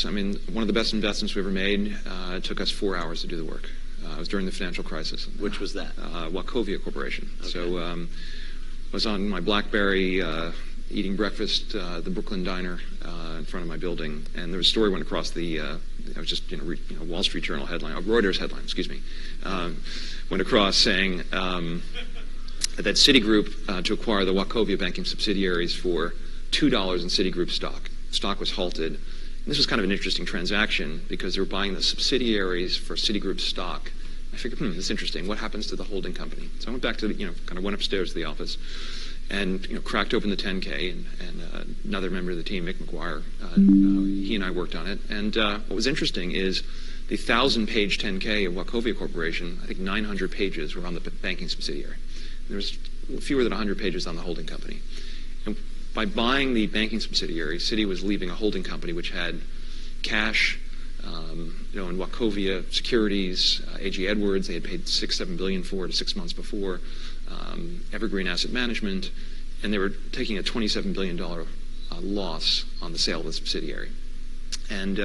I mean, one of the best investments we ever made. It took us 4 hours to do the work. It was during the financial crisis. Which was that? Wachovia Corporation. Okay. So I was on my BlackBerry eating breakfast at the Brooklyn Diner in front of my building, and there was a story went across the. I was just Wall Street Journal headline, Reuters headline, excuse me, went across saying that Citigroup to acquire the Wachovia banking subsidiaries for $2 in Citigroup stock. Stock was halted. And this was kind of an interesting transaction because they were buying the subsidiaries for Citigroup stock. I figured, that's interesting. What happens to the holding company? So I went back to kind of went upstairs to the office and cracked open the 10K, and another member of the team, Mick McGuire, he and I worked on it. And what was interesting is the 1,000-page 10K of Wachovia Corporation, I think 900 pages were on the banking subsidiary. There was fewer than 100 pages on the holding company. And by buying the banking subsidiary, Citi was leaving a holding company which had cash, in Wachovia Securities, A.G. Edwards, they had paid $6-7 billion for it 6 months before, Evergreen Asset Management, and they were taking a $27 billion loss on the sale of the subsidiary. And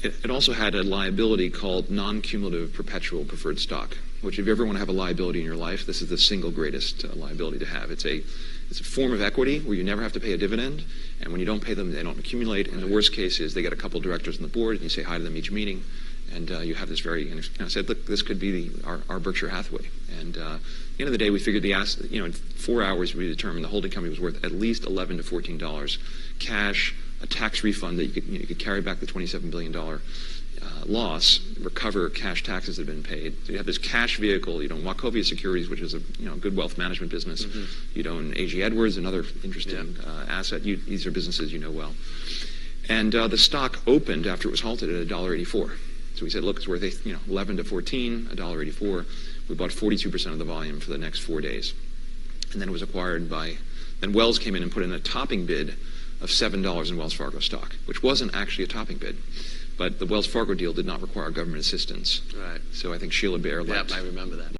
it also had a liability called non-cumulative perpetual preferred stock, which if you ever want to have a liability in your life, this is the single greatest liability to have. It's a form of equity where you never have to pay a dividend, and when you don't pay them, they don't accumulate. And the worst case is they get a couple directors on the board, and you say hi to them each meeting, and you have this very. And I said, look, this could be our Berkshire Hathaway. And at the end of the day, we figured the asset. In 4 hours, we determined the holding company was worth at least $11 to $14 cash, a tax refund that you could carry back the $27 billion loss, recover cash taxes that have been paid. So you have this cash vehicle. Wachovia Securities, which is a good wealth management business. Mm-hmm. You own A.G. Edwards, another interesting asset. These are businesses you know well. And the stock opened after it was halted at $1.84. So we said, look, it's worth 11 to 14, $1.84. We bought 42% of the volume for the next 4 days, and then it was acquired by. Then Wells came in and put in a topping bid of $7 in Wells Fargo stock, which wasn't actually a topping bid. But the Wells Fargo deal did not require government assistance. Right. So I think Sheila Bair led. Yeah, I remember that.